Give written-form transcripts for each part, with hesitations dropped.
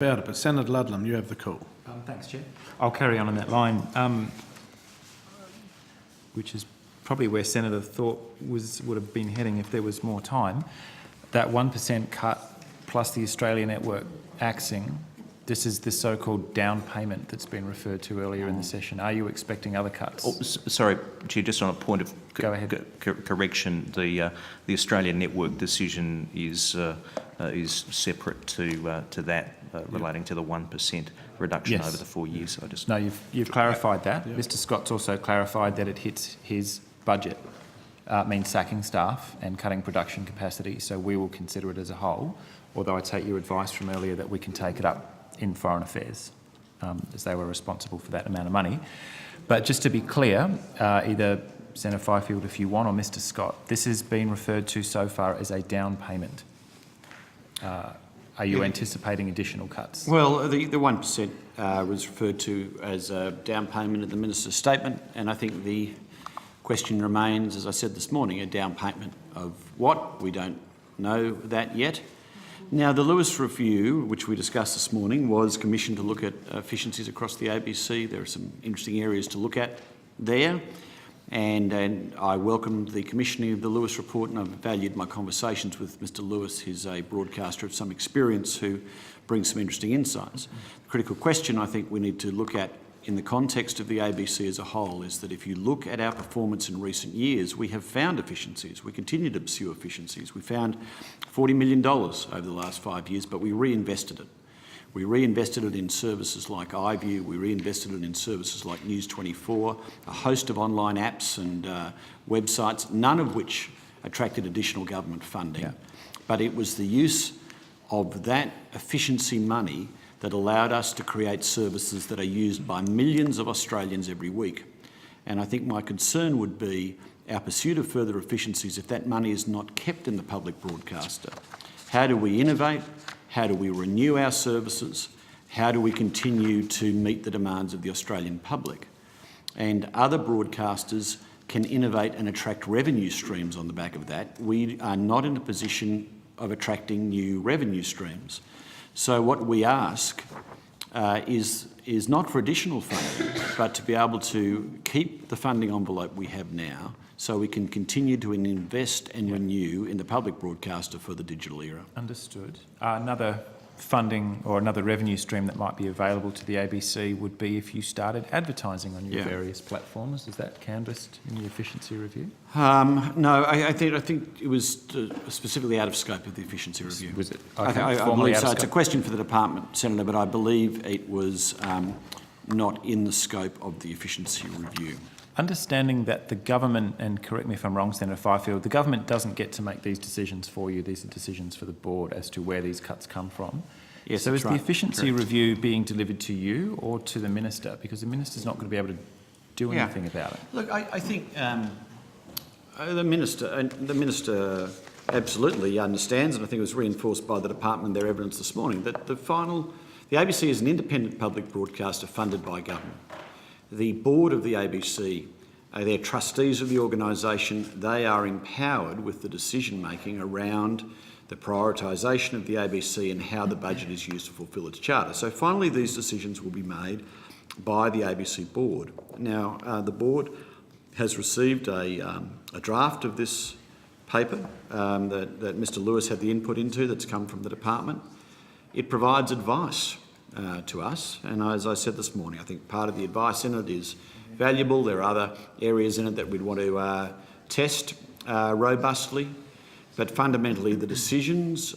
About it, but Senator Ludlam, you have the call. Thanks, Chair. I'll carry on that line, which is probably where Senator thought would have been heading if there was more time. That 1% cut plus the Australia network axing, this is the so-called down payment that's been referred to earlier in the session. Are you expecting other cuts? Oh, sorry, Chair, just on a point of Go ahead. correction, the Australian network decision is separate to that, relating to the 1% reduction over the 4 years. No, you've clarified that. Yep. Mr. Scott's also clarified that it hits his budget. Means sacking staff and cutting production capacity, so we will consider it as a whole, although I take your advice from earlier that we can take it up in Foreign Affairs, as they were responsible for that amount of money. But just to be clear, either Senator Fifield, if you want, or Mr. Scott, this has been referred to so far as a down payment. Are you anticipating additional cuts? Well, the 1% was referred to as a down payment in the Minister's statement, and I think the question remains, as I said this morning, a down payment of what? We don't know that yet. Now, the Lewis Review, which we discussed this morning, was commissioned to look at efficiencies across the ABC. There are some interesting areas to look at there, and I welcomed the commissioning of the Lewis report, and I've valued my conversations with Mr. Lewis. He's a broadcaster of some experience who brings some interesting insights. The critical question I think we need to look at in the context of the ABC as a whole is that if you look at our performance in recent years, we have found efficiencies. We continue to pursue efficiencies. We found $40 million over the last 5 years, but we reinvested it. We reinvested it in services like iView, we reinvested it in services like News24, a host of online apps and websites, none of which attracted additional government funding. Yeah. But it was the use of that efficiency money that allowed us to create services that are used by millions of Australians every week. And I think my concern would be our pursuit of further efficiencies if that money is not kept in the public broadcaster. How do we innovate? How do we renew our services? How do we continue to meet the demands of the Australian public? And other broadcasters can innovate and attract revenue streams on the back of that. We are not in a position of attracting new revenue streams. So what we ask is not for additional funding, but to be able to keep the funding envelope we have now so we can continue to invest and renew in the public broadcaster for the digital era. Understood. Another funding or another revenue stream that might be available to the ABC would be if you started advertising on your various platforms. Is that canvassed in the efficiency review? No, I think it was specifically out of scope of the efficiency review. Was it? Okay, I believe so. It's a question for the department, Senator, but I believe it was not in the scope of the efficiency review. Understanding that the government, and correct me if I'm wrong, Senator Fifield, the government doesn't get to make these decisions for you. These are decisions for the board as to where these cuts come from. Yes, so is right. the efficiency Correct. review being delivered to you or to the minister? Because the minister's not going to be able to do anything about it. Look, I think the minister absolutely understands, and I think it was reinforced by the department in their evidence this morning, that the ABC is an independent public broadcaster funded by government. The board of the ABC, they're trustees of the organisation. They are empowered with the decision-making around the prioritisation of the ABC and how the budget is used to fulfil its charter. So finally, these decisions will be made by the ABC board. Now, the board has received a draft of this paper that Mr. Lewis had the input into that's come from the department. It provides advice to us, and as I said this morning, I think part of the advice in it is valuable. There are other areas in it that we'd want to test robustly, but fundamentally the decisions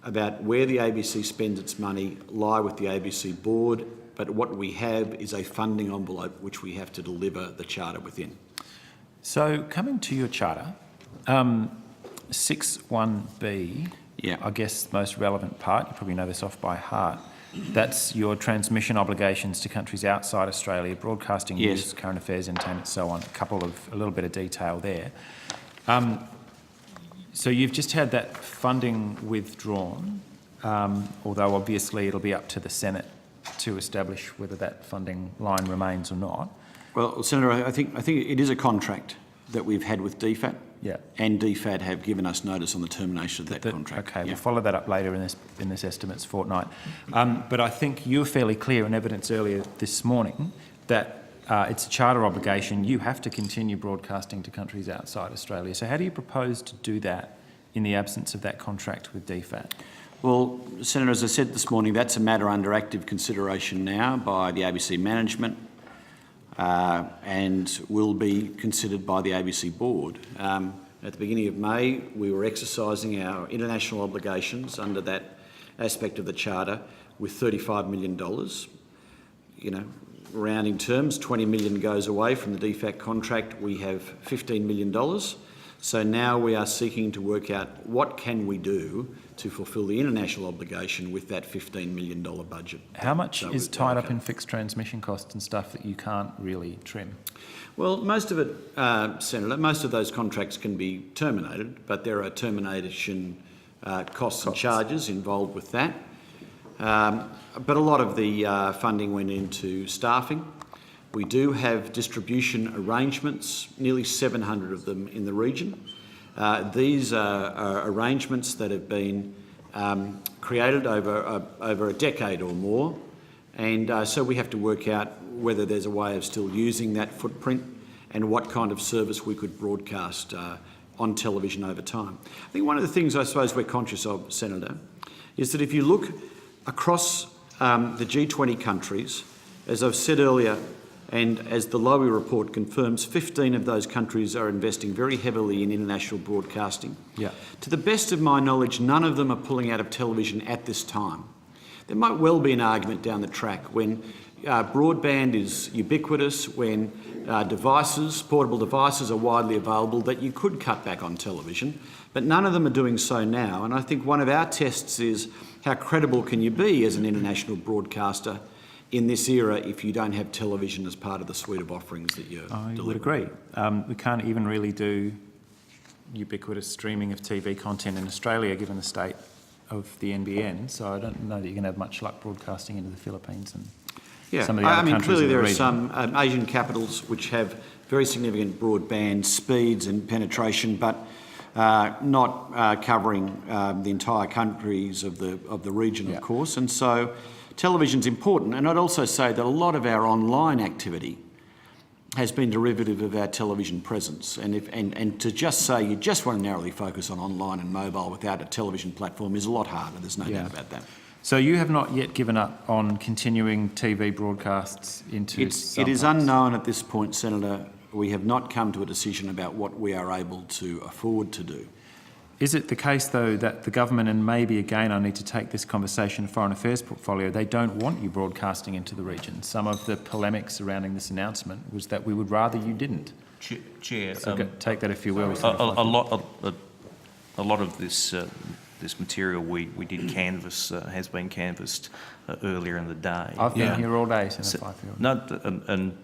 about where the ABC spends its money lie with the ABC board, but what we have is a funding envelope which we have to deliver the charter within. So coming to your charter, 6.1b, I guess the most relevant part, you probably know this off by heart, that's your transmission obligations to countries outside Australia, broadcasting news, current affairs, entertainment, so on. A little bit of detail there. So you've just had that funding withdrawn, although obviously it'll be up to the Senate to establish whether that funding line remains or not. Well, Senator, I think it is a contract that we've had with DFAT. Yeah. And DFAT have given us notice on the termination of that contract. Okay, Yeah. we'll follow that up later in this estimates fortnight. But I think you were fairly clear in evidence earlier this morning that it's a charter obligation. You have to continue broadcasting to countries outside Australia. So how do you propose to do that in the absence of that contract with DFAT? Well, Senator, as I said this morning, that's a matter under active consideration now by the ABC management and will be considered by the ABC board. At the beginning of May, we were exercising our international obligations under that aspect of the charter with $35 million. You know, rounding terms, $20 million goes away from the DFAT contract. We have $15 million. So now we are seeking to work out what can we do to fulfil the international obligation with that $15 million budget. How much is tied up in fixed transmission costs and stuff that you can't really trim? Well, most of it, Senator, most of those contracts can be terminated, but there are termination costs and charges involved with that. But a lot of the funding went into staffing. We do have distribution arrangements, nearly 700 of them in the region. These are arrangements that have been created over a decade or more, and so we have to work out whether there's a way of still using that footprint and what kind of service we could broadcast on television over time. I think one of the things I suppose we're conscious of, Senator, is that if you look across the G20 countries, as I've said earlier, and as the Lowy report confirms, 15 of those countries are investing very heavily in international broadcasting. Yeah. To the best of my knowledge, none of them are pulling out of television at this time. There might well be an argument down the track when broadband is ubiquitous, when portable devices are widely available, that you could cut back on television, but none of them are doing so now. And I think one of our tests is how credible can you be as an international broadcaster in this era if you don't have television as part of the suite of offerings that you're delivering? I would agree. We can't even really do ubiquitous streaming of TV content in Australia given the state of the NBN, so I don't know that you're going to have much luck broadcasting into the Philippines and some of the other countries clearly in the there are region. some Asian capitals which have very significant broadband speeds and penetration, but not covering the entire countries of the region, of course, and so television's important. And I'd also say that a lot of our online activity has been derivative of our television presence. And to just say you just want to narrowly focus on online and mobile without a television platform is a lot harder. There's no doubt about that. So you have not yet given up on continuing TV broadcasts into It is unknown at this point, Senator. We have not come to a decision about what we are able to afford to do. Is it the case, though, that the government, and maybe again I need to take this conversation to Foreign Affairs portfolio, they don't want you broadcasting into the region? Some of the polemic surrounding this announcement was that we would rather you didn't. Chair, So take that if you will. a lot of this material we did canvass has been canvassed earlier in the day. I've been here all day, Senator Fifield. No, and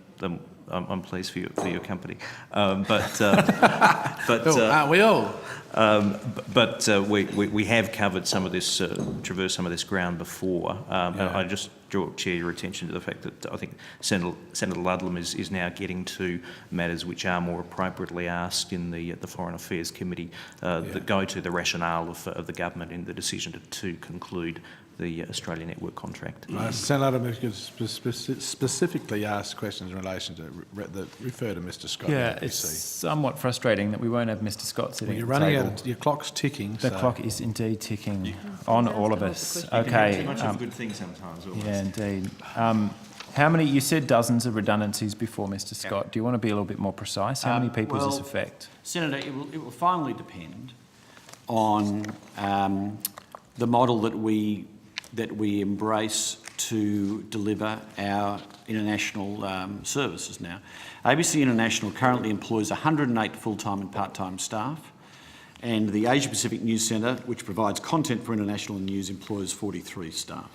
I'm pleased for your company, but aren't we all? But we have covered some of this, traversed some of this ground before. And I just draw your attention to the fact that I think Senator Ludlam is now getting to matters which are more appropriately asked in the Foreign Affairs Committee that go to the rationale of the government in the decision to conclude the Australia Network contract. Senator, if you could specifically ask questions in relation to that refer to Mr. Scott. Yeah, it's somewhat frustrating that we won't have Mr. Scott sitting You're at the running table. out. Your clock's ticking. The clock is indeed ticking on all of us. Okay. Too much of a good thing sometimes. Yeah, indeed. How many? You said dozens of redundancies before, Mr. Scott. Do you want to be a little bit more precise? How many people does this affect? Senator, it will finally depend on the model that we embrace to deliver our international services now. ABC International currently employs 108 full-time and part-time staff, and the Asia Pacific News Centre, which provides content for international news, employs 43 staff.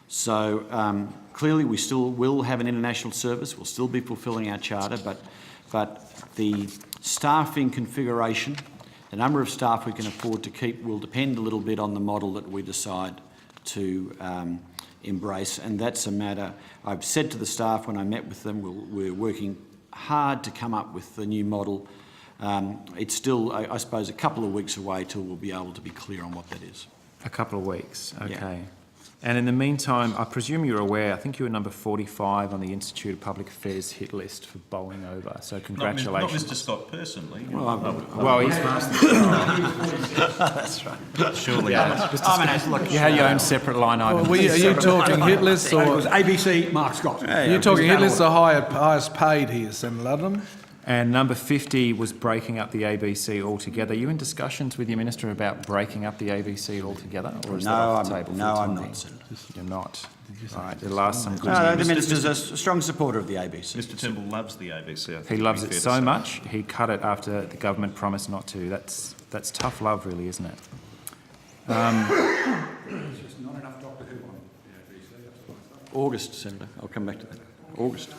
So clearly we still will have an international service, we'll still be fulfilling our charter, but the staffing configuration, the number of staff we can afford to keep will depend a little bit on the model that we decide to embrace, and that's a matter I've said to the staff when I met with them. We're working hard to come up with the new model It's still, I suppose, a couple of weeks away till we'll be able to be clear on what that is. A couple of weeks, okay. Yeah. And in the meantime, I presume you're aware, I think you were number 45 on the Institute of Public Affairs hit list for bowling over, so congratulations. Not Mr Scott personally. Well, he's That's right. Surely. you had your own separate line item. Are you talking hit lists It or, was ABC, Mark Scott. are you talking hit lists or highest paid here, Senator Ludlam? And number 50 was breaking up the ABC altogether. Are you in discussions with your minister about breaking up the ABC altogether, or is that off the table? I'm not, Senator. You're not. All right, it'll last some good No, news. the minister's a strong supporter of the ABC. Mr Turnbull loves the ABC. I think He it'd loves be it fair to so say. much, he cut it after the government promised not to. That's tough love, really, isn't it? August, Senator. I'll come back to that. August.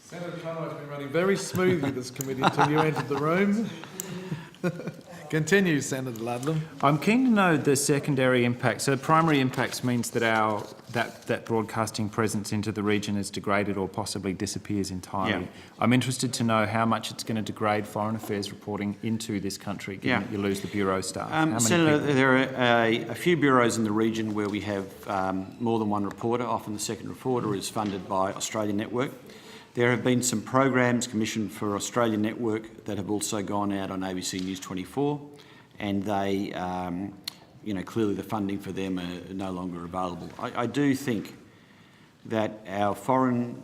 Senator Conroy's been running very smoothly, this committee, until you entered the room. Continue, Senator Ludlam. I'm keen to know the secondary impacts. So primary impacts means that that broadcasting presence into the region is degraded or possibly disappears entirely. Yeah. I'm interested to know how much it's going to degrade foreign affairs reporting into this country, given that you lose the bureau staff. How many Senator, people? there are a few bureaus in the region where we have more than one reporter. Often the second reporter is funded by Australian Network. There have been some programs commissioned for Australian Network that have also gone out on ABC News 24, and they, clearly the funding for them are no longer available. I do think that our foreign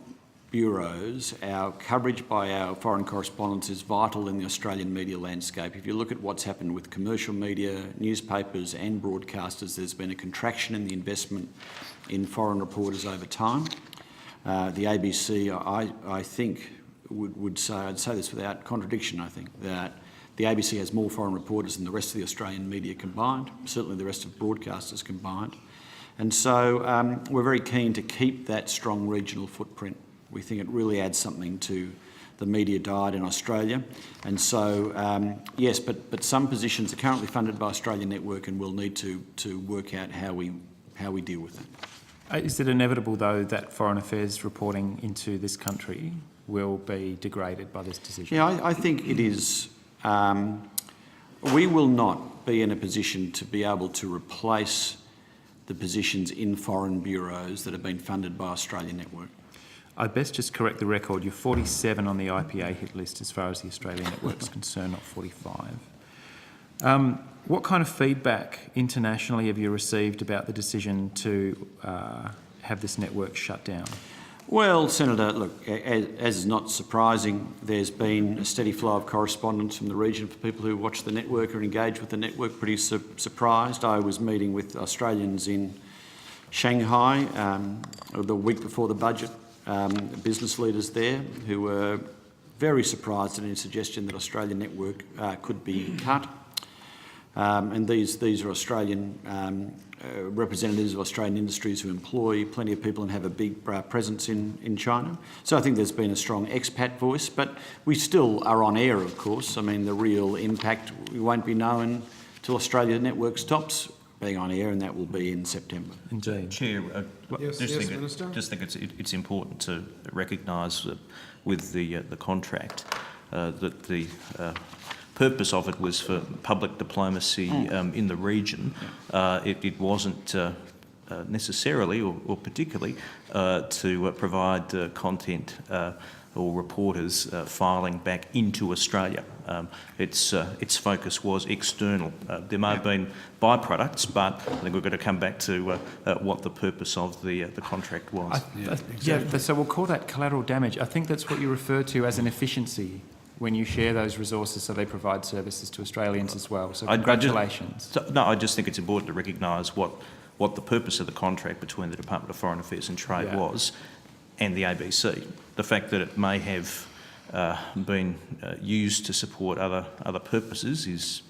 bureaus, our coverage by our foreign correspondents is vital in the Australian media landscape. If you look at what's happened with commercial media, newspapers and broadcasters, there's been a contraction in the investment in foreign reporters over time. The ABC, I think, would say, I'd say this without contradiction, I think, that the ABC has more foreign reporters than the rest of the Australian media combined, certainly the rest of broadcasters combined. And so we're very keen to keep that strong regional footprint. We think it really adds something to the media diet in Australia. And so, yes, but some positions are currently funded by Australian Network, and we'll need to work out how we deal with that. Is it inevitable, though, that foreign affairs reporting into this country will be degraded by this decision? Yeah, I think it is. We will not be in a position to be able to replace the positions in foreign bureaus that have been funded by Australian Network. I'd best just correct the record. You're 47 on the IPA hit list as far as the Australian Network's concerned, not 45. What kind of feedback internationally have you received about the decision to have this network shut down? Well, Senator, look, as is not surprising, there's been a steady flow of correspondence from the region for people who watch the network or engage with the network, pretty surprised. I was meeting with Australians in Shanghai the week before the budget, business leaders there who were very surprised at any suggestion that Australian Network could be cut. And these are Australian representatives of Australian industries who employ plenty of people and have a big presence in China. So I think there's been a strong expat voice, but we still are on air, of course. I mean, the real impact won't be known till Australia Network stops being on air, and that will be in September. Indeed. Chair, Yes, Minister. just think it's important to recognise with the contract that the purpose of it was for public diplomacy in the region. It wasn't necessarily or particularly to provide content or reporters filing back into Australia. Its focus was external. There may have been byproducts, but I think we've got to come back to what the purpose of the contract was. So we'll call that collateral damage. I think that's what you refer to as an efficiency when you share those resources so they provide services to Australians as well. So congratulations. I just think it's important to recognise what the purpose of the contract between the Department of Foreign Affairs and Trade was and the ABC. The fact that it may have been used to support other purposes is,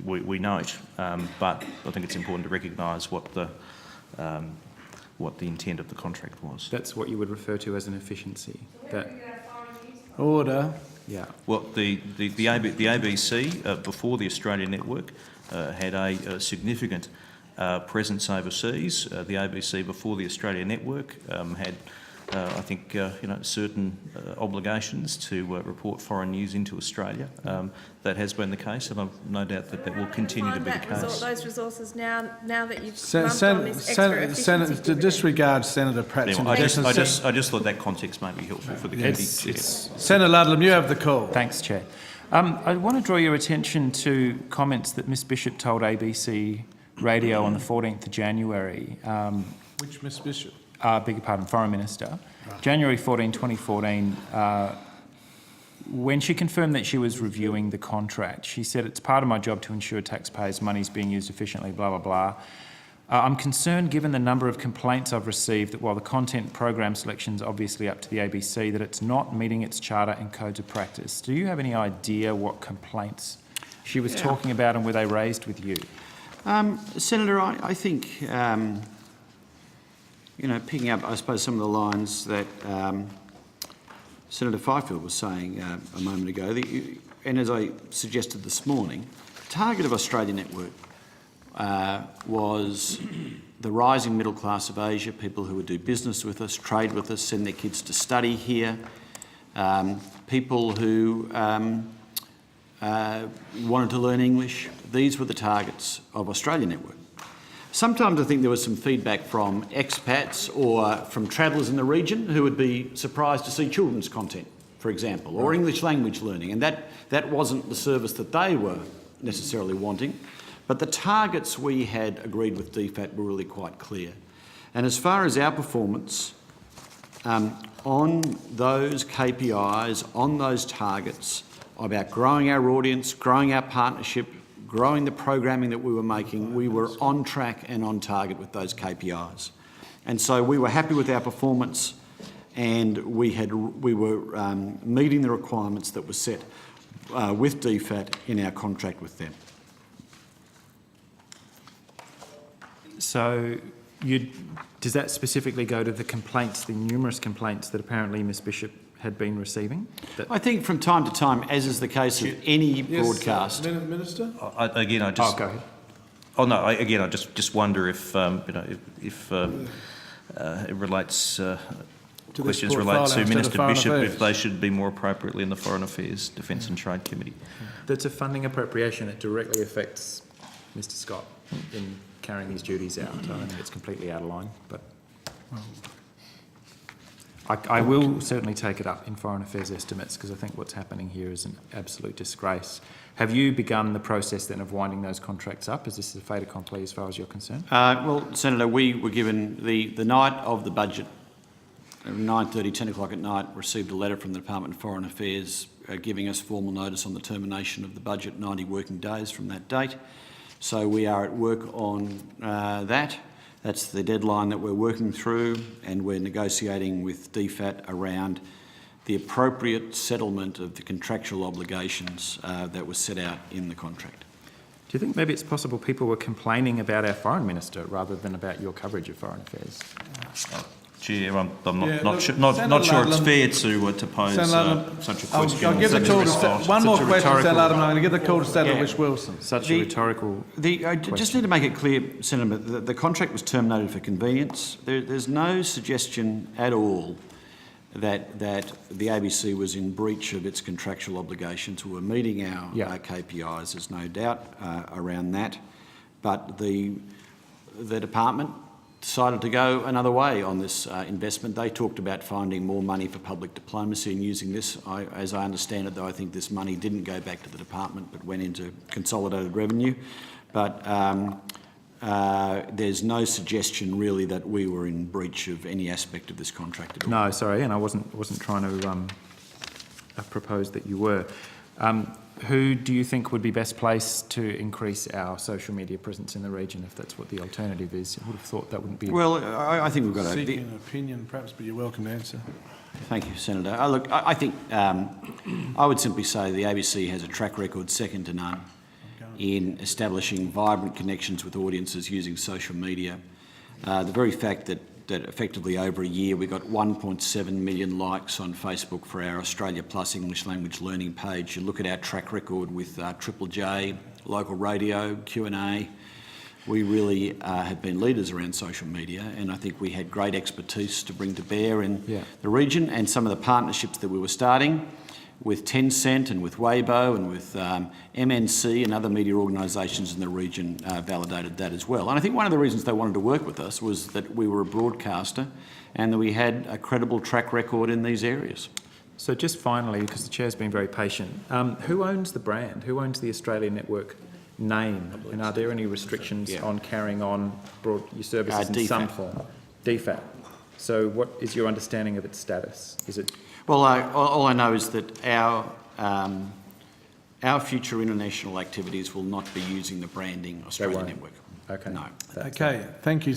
we note, but I think it's important to recognise what the intent of the contract was. That's what you would refer to as an efficiency. Order. Yeah. Well, the ABC, before the Australian Network, had a significant presence overseas. The ABC, before the Australian Network, had I think, certain obligations to report foreign news into Australia. That has been the case, and I've no doubt that that will continue to be the case. Those resources now that you've lumped on this extra efficiency to disregard Senator Pratt's Anyway, I suggestion. just thought that context may be helpful for the committee. Senator Ludlam, you have the call. Thanks, Chair. I want to draw your attention to comments that Ms Bishop told ABC Radio on the 14th of January. Which Miss Bishop? Beg your pardon, Foreign Minister. January 14, 2014, when she confirmed that she was reviewing the contract, she said, "It's part of my job to ensure taxpayers' money is being used efficiently, blah, blah, blah. I'm concerned, given the number of complaints I've received, that while the content program selection is obviously up to the ABC, that it's not meeting its charter and codes of practice." Do you have any idea what complaints she was talking about, and were they raised with you? Senator, I think, picking up, I suppose, some of the lines that Senator Fifield was saying a moment ago, and as I suggested this morning, the target of Australia Network was the rising middle class of Asia, people who would do business with us, trade with us, send their kids to study here, people who wanted to learn English. These were the targets of Australia Network. Sometimes I think there was some feedback from expats or from travellers in the region who would be surprised to see children's content, for example, or English language learning, and that wasn't the service that they were necessarily wanting. But the targets we had agreed with DFAT were really quite clear. And as far as our performance, on those KPIs, on those targets about growing our audience, growing our partnership, growing the programming that we were making, we were on track and on target with those KPIs. And so we were happy with our performance, and we were meeting the requirements that were set with DFAT in our contract with them. So does that specifically go to the complaints, the numerous complaints that apparently Ms Bishop had been receiving? I think from time to time, as is the case of any broadcast. Minister? go ahead. I just wonder if it relates. Questions relate to Minister Bishop if they should be more appropriately in the Foreign Affairs, Defence and Trade Committee. That's a funding appropriation that directly affects Mr Scott in carrying his duties out. I don't think it's completely out of line, but I will certainly take it up in Foreign Affairs estimates, because I think what's happening here is an absolute disgrace. Have you begun the process then of winding those contracts up? Is this a fait accompli as far as you're concerned? Well, Senator, we were given the night of the budget, 9:30, 10 o'clock at night, received a letter from the Department of Foreign Affairs giving us formal notice on the termination of the budget, 90 working days from that date. So we are at work on that. That's the deadline that we're working through, and we're negotiating with DFAT around the appropriate settlement of the contractual obligations that were set out in the contract. Do you think maybe it's possible people were complaining about our Foreign Minister rather than about your coverage of Foreign Affairs? Chair, I'm not sure it's fair to pose such a question. I'll give the call to one more question, Senator Ludlam. I'm going to give the call to Senator Wilson. Such a rhetorical I just need to make it clear, Senator, that the contract was terminated for convenience. There's no suggestion at all that the ABC was in breach of its contractual obligations. We were meeting our KPIs, there's no doubt around that. But the department decided to go another way on this investment. They talked about finding more money for public diplomacy and using this. As I understand it, though, I think this money didn't go back to the department but went into consolidated revenue. But there's no suggestion really that we were in breach of any aspect of this contract at all. No, sorry, and I wasn't trying to propose that you were. Who do you think would be best placed to increase our social media presence in the region, if that's what the alternative is? I would have thought that wouldn't be... Well, I think we've got to... Seeking an opinion, perhaps, but you're welcome to answer. Thank you, Senator. Look, I think I would simply say the ABC has a track record second to none in establishing vibrant connections with audiences using social media. The very fact that effectively over a year we got 1.7 million likes on Facebook for our Australia Plus English language learning page. You look at our track record with Triple J, local radio, Q&A, we really have been leaders around social media, and I think we had great expertise to bring to bear in the region, and some of the partnerships that we were starting with Tencent and with Weibo and with MNC and other media organisations in the region validated that as well. And I think one of the reasons they wanted to work with us was that we were a broadcaster and that we had a credible track record in these areas. So just finally, because the Chair's been very patient, who owns the brand? Who owns the Australian Network name? And are there any restrictions on carrying on your services in some form? DFAT. So what is your understanding of its status? Is it... Well, all I know is that our future international activities will not be using the branding Australian Network. Okay. No. Okay, thank you.